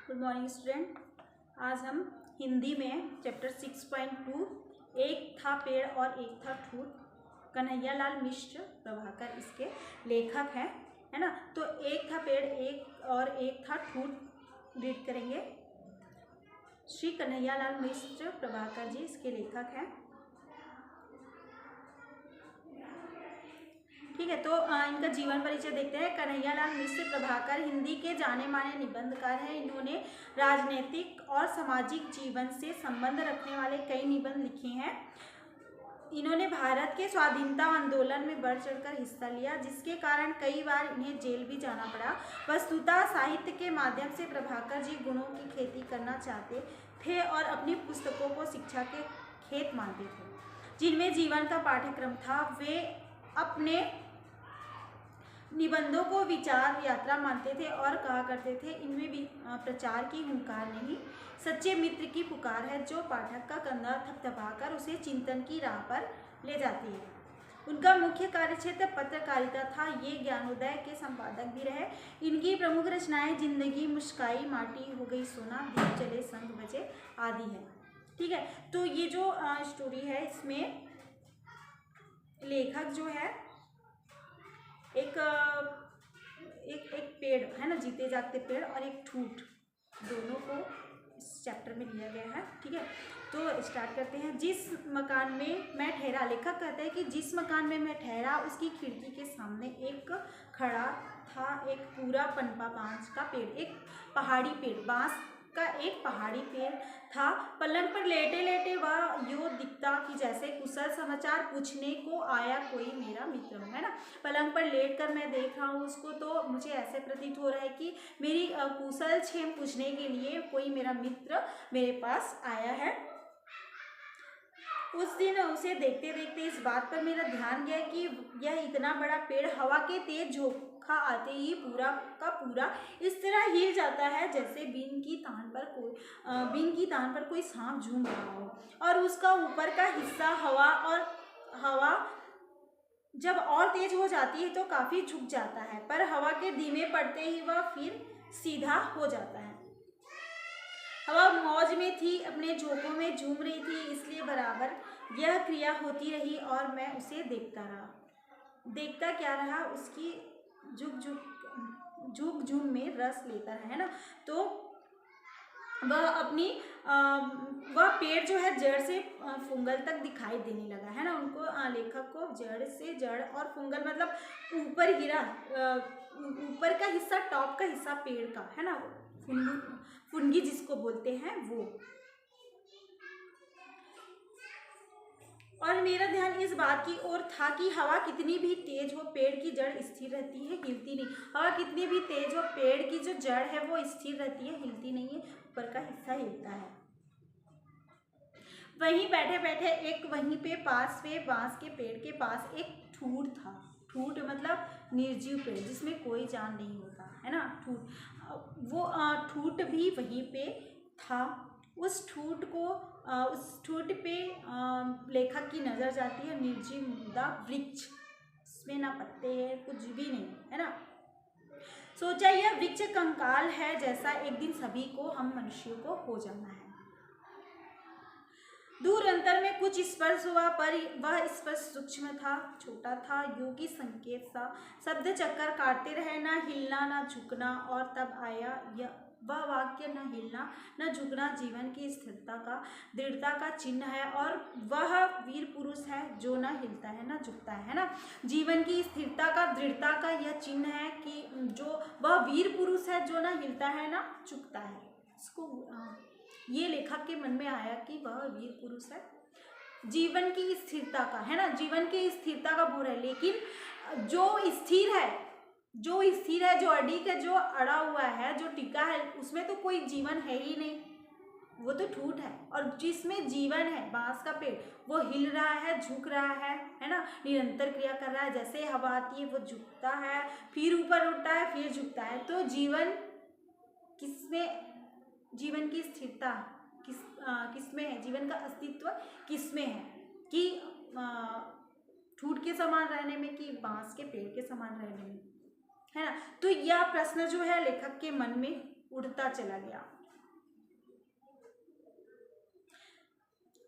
Good morning student. आज हम हिंदी में चैप्टर 6.2 एक था पेड़ और एक था ठूठ, कन्हैयालाल मिश्र प्रभाकर इसके लेखक हैं, है ना। तो एक था पेड़ एक था ठूठ रीड करेंगे। श्री कन्हैयालाल मिश्र प्रभाकर जी इसके लेखक हैं। ठीक है, तो इनका जीवन परिचय देखते हैं। कन्हैयालाल मिश्र प्रभाकर हिंदी के जाने माने निबंधकार हैं। इन्होंने राजनीतिक और सामाजिक जीवन से संबंध रखने वाले कई निबंध लिखे हैं। इन्होंने भारत के स्वाधीनता आंदोलन में बढ़ चढ़कर हिस्सा लिया, जिसके कारण कई बार इन्हें जेल भी जाना पड़ा। वस्तुतः साहित्य के माध्यम से प्रभाकर जी गुणों की खेती करना चाहते थे और अपनी पुस्तकों को शिक्षा के खेत मानते थे, जिनमें जीवन का पाठ्यक्रम था। वे अपने निबंधों को विचार यात्रा मानते थे और कहा करते थे, इनमें भी प्रचार की हुंकार नहीं, सच्चे मित्र की पुकार है, जो पाठक का कंधा थपथपाकर उसे चिंतन की राह पर ले जाती है। उनका मुख्य कार्यक्षेत्र पत्रकारिता था। ये ज्ञानोदय के संपादक भी रहे। इनकी प्रमुख रचनाएं जिंदगी मुस्काई, माटी हो गई सोना, दीप जले शंख बजे आदि है। ठीक है, तो ये जो स्टोरी है, इसमें लेखक जो है एक पेड़ है ना, जीते जागते पेड़ और एक ठूठ, दोनों को इस चैप्टर में लिया गया है। ठीक है, तो स्टार्ट करते हैं। जिस मकान में मैं ठहरा, लेखक कहते हैं कि जिस मकान में मैं ठहरा उसकी खिड़की के सामने एक खड़ा था एक पूरा पनपा बांस का पेड़, एक पहाड़ी पेड़, बांस का एक पहाड़ी पेड़ था। पलंग पर लेटे लेटे वह यूं दिखता कि जैसे कुशल समाचार पूछने को आया कोई मेरा मित्र, है ना। पलंग पर लेटकर मैं देख रहा हूँ उसको, तो मुझे ऐसे प्रतीत हो रहा है कि मेरी कुशल क्षेम पूछने के लिए कोई मेरा मित्र मेरे पास आया है। उस दिन उसे देखते देखते इस बात पर मेरा ध्यान गया कि यह इतना बड़ा पेड़ हवा के तेज झोंका आते ही पूरा का पूरा इस तरह हिल जाता है जैसे बीन की तान पर कोई सांप झूम रहा हो, और उसका ऊपर का हिस्सा हवा जब और तेज हो जाती है तो काफी झुक जाता है, पर हवा के धीमे पड़ते ही वह फिर सीधा हो जाता है। हवा मौज में थी, अपने झोंकों में झूम रही थी, इसलिए बराबर यह क्रिया होती रही और मैं उसे देखता रहा। देखता क्या रहा, उसकी झुक झुम में रस लेता है ना। तो वह पेड़ जो है जड़ से फुंगल तक दिखाई देने लगा, है ना। उनको लेखक को जड़ से जड़ और फुंगल मतलब ऊपर का हिस्सा, टॉप का हिस्सा पेड़ का, है ना, फुनगी जिसको बोलते हैं वो। और मेरा ध्यान इस बात की ओर था कि हवा कितनी भी तेज हो, पेड़ की जड़ स्थिर रहती है, हिलती नहीं। हवा कितनी भी तेज हो, पेड़ की जो जड़ है वो स्थिर रहती है, हिलती नहीं है, ऊपर का हिस्सा हिलता है। वहीं बैठे बैठे वहीं पे पास में बांस के पेड़ के पास एक ठूठ था। ठूठ मतलब निर्जीव पेड़ जिसमें कोई जान नहीं होता, है ना, ठूठ। वो ठूठ भी वहीं पे था। उस ठूठ पे लेखक की नज़र जाती है। निर्जीव मुदा वृक्ष, इसमें ना पत्ते हैं, कुछ भी नहीं, है ना। सोचा यह वृक्ष कंकाल है जैसा एक दिन सभी को, हम मनुष्यों को हो जाना है। दूर अंतर में कुछ स्पर्श हुआ, पर वह स्पर्श सूक्ष्म था, छोटा था, योगी संकेत सा। शब्द चक्कर काटते रहे, ना हिलना ना झुकना, और तब आया वह वाक्य, न हिलना न झुकना जीवन की स्थिरता का, दृढ़ता का चिन्ह है, और वह वीर पुरुष है जो न हिलता है न झुकता है ना। जीवन की स्थिरता का, दृढ़ता का यह चिन्ह है कि जो वह वीर पुरुष है जो न हिलता है न झुकता है। इसको ये लेखक के मन में आया कि वह वीर पुरुष है, जीवन की स्थिरता का, है ना, जीवन की स्थिरता का बोल है। लेकिन जो स्थिर है, जो अडिग है, जो अड़ा हुआ है, जो टिका है, उसमें तो कोई जीवन है ही नहीं, वो तो ठूठ है। और जिसमें जीवन है, बांस का पेड़, वो हिल रहा है, झुक रहा है ना, निरंतर क्रिया कर रहा है। जैसे हवा आती है वो झुकता है, फिर ऊपर उठता है, फिर झुकता है। तो जीवन किसमें, जीवन की स्थिरता किसमें है, जीवन का अस्तित्व किसमें है, कि ठूठ के समान रहने में कि बांस के पेड़ के समान रहने में, है ना। तो यह प्रश्न जो है लेखक के मन में उड़ता चला गया।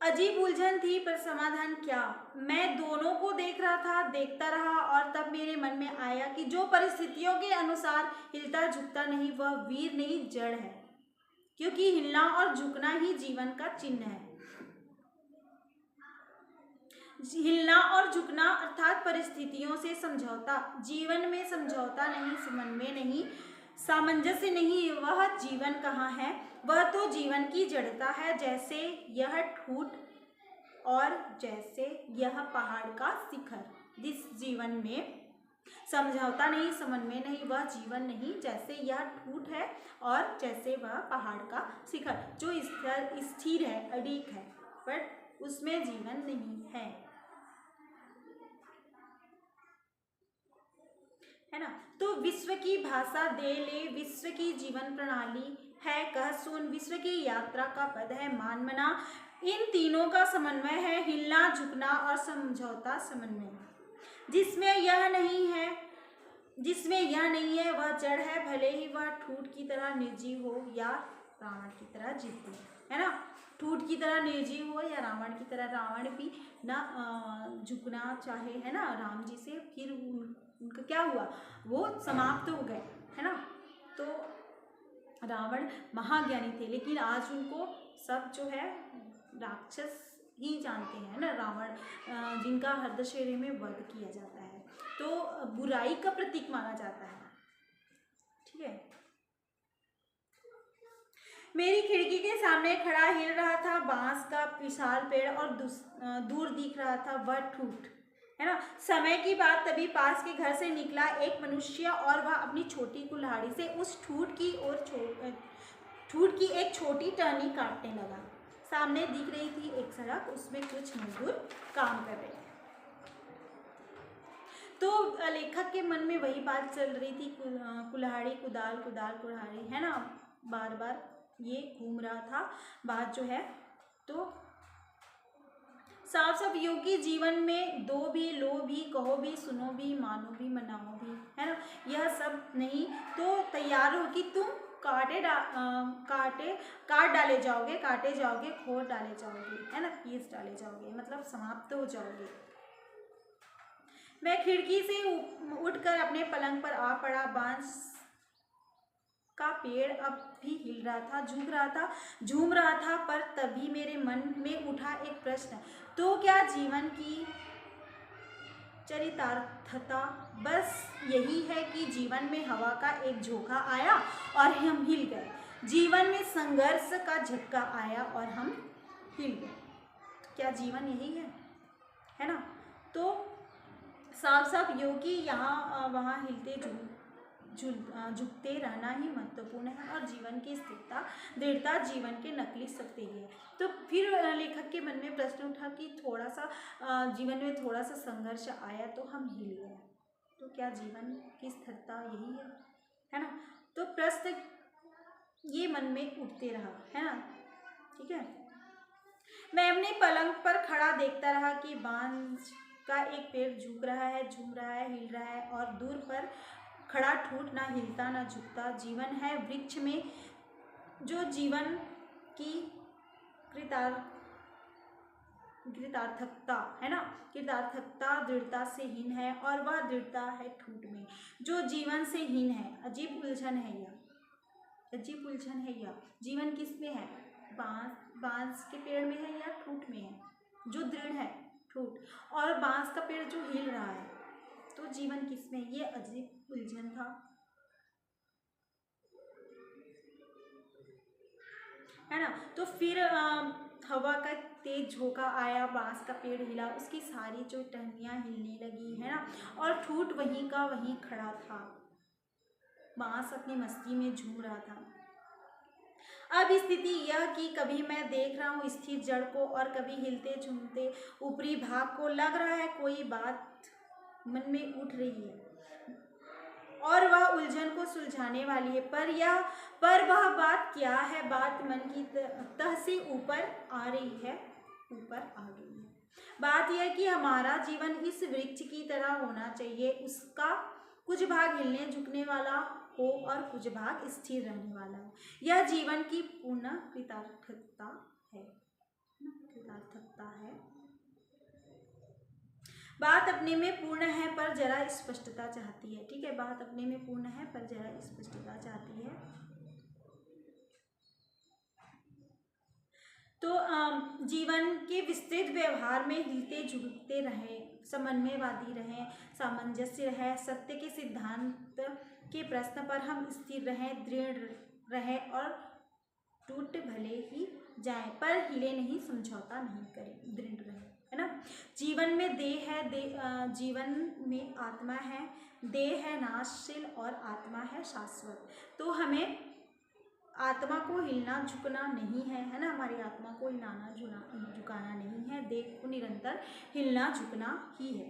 अजीब उलझन थी पर समाधान क्या। मैं दोनों को देख रहा था, देखता रहा, और तब मेरे मन में आया कि जो परिस्थितियों के अनुसार हिलता झुकता नहीं वह वीर नहीं, जड़ है, क्योंकि हिलना और झुकना ही जीवन का चिन्ह है। हिलना और झुकना अर्थात परिस्थितियों से समझौता, जीवन में समझौता नहीं, समन्वय नहीं, सामंजस्य नहीं, वह जीवन कहाँ है। वह तो जीवन की जड़ता है, जैसे यह ठूठ और जैसे यह पहाड़ का शिखर। जिस जीवन में समझौता नहीं, समन्वय नहीं, वह जीवन नहीं, जैसे यह ठूठ है और जैसे वह पहाड़ का शिखर जो स्थिर है, अडिग है, बट उसमें जीवन नहीं है, है ना। तो विश्व की भाषा दे ले, विश्व की जीवन प्रणाली है, कह सुन, विश्व की यात्रा का पद है, मान मना। इन तीनों का समन्वय है, हिलना झुकना और समझौता, समन्वय। जिसमें यह नहीं है, जिसमें यह नहीं है वह जड़ है, भले ही वह ठूठ की तरह निर्जीव हो या रावण की तरह जीती, है ना। ठूठ की तरह निर्जीव हो या रावण की तरह, रावण भी ना झुकना चाहे, है ना, राम जी से, फिर उनका क्या हुआ, वो समाप्त हो गए, है ना। तो रावण महाज्ञानी थे, लेकिन आज उनको सब जो है राक्षस ही जानते हैं ना, रावण जिनका हरदशेरे में वध किया जाता है, तो बुराई का प्रतीक माना जाता है, ठीक है। मेरी खिड़की के सामने खड़ा हिल रहा था बांस का विशाल पेड़, और दूर दिख रहा था वह ठूठ, है ना। समय की बात, तभी पास के घर से निकला एक मनुष्य, और वह अपनी छोटी कुल्हाड़ी से उस ठूठ की ओर ठूठ की एक छोटी टहनी काटने लगा। सामने दिख रही थी एक सड़क, उसमें कुछ मजदूर काम कर रहे थे। तो लेखक के मन में वही बात चल रही थी, कुल्हाड़ी कुदाल, कुदाल कुल्हाड़ी, है ना, बार बार ये घूम रहा था बात जो है। तो साफ साफ योगी जीवन में दो भी, लो भी, कहो भी, सुनो भी, मानो भी, मनाओ भी, है ना। यह सब नहीं तो तैयार हो कि तुम काटे काट डाले जाओगे, काटे जाओगे, खोद डाले जाओगे, है ना, पीस डाले जाओगे, मतलब समाप्त हो जाओगे। मैं खिड़की से उठकर अपने पलंग पर आ पड़ा। बांस का पेड़ अब भी हिल रहा था, झुक रहा था, झूम रहा था, पर तभी मेरे मन में उठा एक प्रश्न, तो क्या जीवन की चरितार्थता बस यही है कि जीवन में हवा का एक झोंका आया और हम हिल गए, जीवन में संघर्ष का झटका आया और हम हिल गए, क्या जीवन यही है ना। तो साफ साफ योगी यहाँ वहाँ हिलते झुकते रहना ही महत्वपूर्ण है, और जीवन की स्थिरता, दृढ़ता जीवन के नकली सत्य ही है। तो फिर लेखक के मन में प्रश्न उठा कि थोड़ा सा जीवन में थोड़ा सा संघर्ष आया तो हम हिल गए, तो क्या जीवन की स्थिरता यही है ना। तो प्रश्न ये मन में उठते रहा, है ना, ठीक है। मैं अपने पलंग पर खड़ा देखता रहा कि बांस का एक पेड़ झुक रहा है, झूम रहा है, हिल रहा है, और दूर पर खड़ा ठूठ ना हिलता ना झुकता। जीवन है वृक्ष में जो जीवन की कृतार्थकता, है ना, कृतार्थकता दृढ़ता से हीन है, और वह दृढ़ता है ठूठ में जो जीवन से हीन है। अजीब उलझन है यह, अजीब उलझन है यह। जीवन किस में है, बांस के पेड़ में है या ठूठ में है, जो दृढ़ है ठूठ, और बांस का पेड़ जो हिल रहा है, तो जीवन किस में, ये अजीब उलझन था, है ना। तो फिर हवा का तेज झोंका आया, बांस का पेड़ हिला, उसकी सारी जो टहनियाँ हिलने लगी, है ना, और ठूठ वहीं का वहीं खड़ा था, बांस अपनी मस्ती में झूम रहा था। अब स्थिति यह कि कभी मैं देख रहा हूँ स्थिर जड़ को, और कभी हिलते झूमते ऊपरी भाग को। लग रहा है कोई बात मन में उठ रही है, और वह उलझन को सुलझाने वाली है, पर वह बात क्या है। बात मन की तह से ऊपर आ रही है, ऊपर आ गई है। बात यह कि हमारा जीवन इस वृक्ष की तरह होना चाहिए, उसका कुछ भाग हिलने झुकने वाला हो और कुछ भाग स्थिर रहने वाला हो। यह जीवन की पूर्ण कृतार्थता है। कृतार्थता है। बात अपने में पूर्ण है पर जरा स्पष्टता चाहती है। ठीक है, बात अपने में पूर्ण है पर जरा स्पष्टता चाहती है। तो जीवन के विस्तृत व्यवहार में हिलते झुकते रहे, समन्वयवादी रहें, सामंजस्य रहे, सत्य के सिद्धांत के प्रश्न पर हम स्थिर रहें, दृढ़ रहें और टूट भले ही जाएं पर हिले नहीं, समझौता नहीं करें, दृढ़ रहें, है ना। जीवन में देह है, जीवन में आत्मा है, देह है नाशशील और आत्मा है शाश्वत। तो हमें आत्मा को हिलना झुकना नहीं है ना, हमारी आत्मा को हिलाना झुकाना नहीं है, देह को निरंतर हिलना झुकना ही है,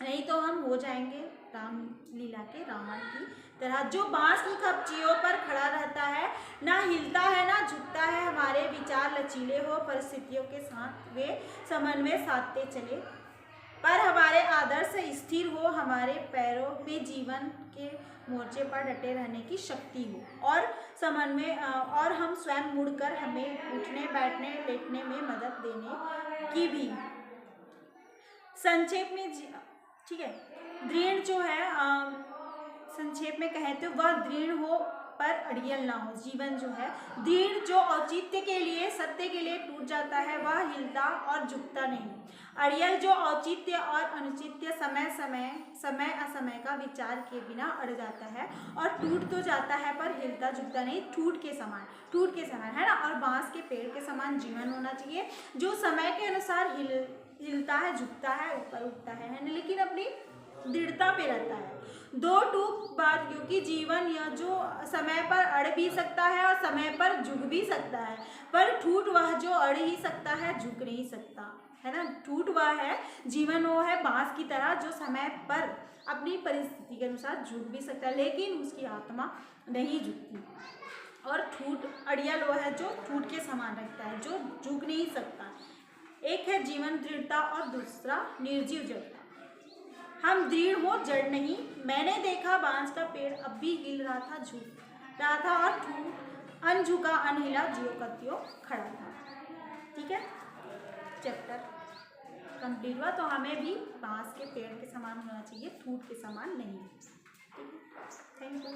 नहीं तो हम हो जाएंगे रामलीला के रावण की तरह, जो बांस की कपचियों पर खड़ा रहता है, ना हिलता है ना झुकता है। हमारे विचार लचीले हो, परिस्थितियों के साथ वे समन्वय साधते चले, पर हमारे आदर्श स्थिर हो, हमारे पैरों में जीवन के मोर्चे पर डटे रहने की शक्ति हो और समन्वय, और हम स्वयं मुड़कर हमें उठने बैठने लेटने में मदद देने की भी। संक्षेप में ठीक है, दृढ़ जो है संक्षेप में कहें तो वह दृढ़ हो पर अड़ियल ना हो। जीवन जो है दृढ़, जो औचित्य के लिए सत्य के लिए टूट जाता है, वह हिलता और झुकता नहीं। अड़ियल जो औचित्य और अनुचित्य समय असमय का विचार के बिना अड़ जाता है और टूट तो जाता है पर हिलता झुकता नहीं, टूट के समान है ना। और बांस के पेड़ के समान जीवन होना चाहिए, जो समय के अनुसार हिलता है, झुकता है, ऊपर उठता है ना, लेकिन अपनी दृढ़ता पे रहता है। दो टूक बात, क्योंकि जीवन यह जो समय पर अड़ भी सकता है और समय पर झुक भी सकता है, पर ठूठ वह जो अड़ ही सकता है, झुक नहीं सकता, है ना। ठूठ वह है, जीवन वो है बांस की तरह जो समय पर अपनी परिस्थिति के अनुसार झुक भी सकता है, लेकिन उसकी आत्मा नहीं झुकती। और ठूठ अड़ियल वो है जो ठूठ के समान रहता है, जो झुक नहीं सकता। एक है जीवन दृढ़ता और दूसरा निर्जीव जड़ता। हम दृढ़ हो, जड़ नहीं। मैंने देखा बांस का पेड़ अब भी हिल रहा था, झुक रहा था, और ठूठ अनझुका अनहिला ज्यों का त्यों खड़ा था। ठीक है, चैप्टर कंप्लीट हुआ। तो हमें भी बांस के पेड़ के समान होना चाहिए, ठूठ के समान नहीं। ठीक है, थैंक यू।